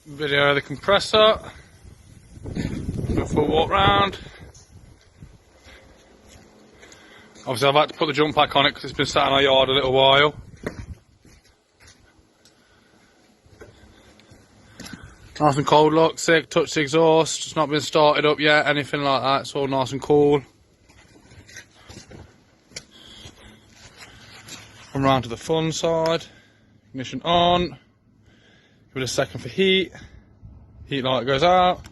Video of the compressor. Do a full walk round. Obviously I've had to put the jump pack on it because it's been sat in our yard a little while. Nice and cold, look, sick, touch the exhaust, it's not been started up yet, anything like that, it's all nice and cool. Come round to the fun side, ignition on, give it a second for heat, heat light goes out.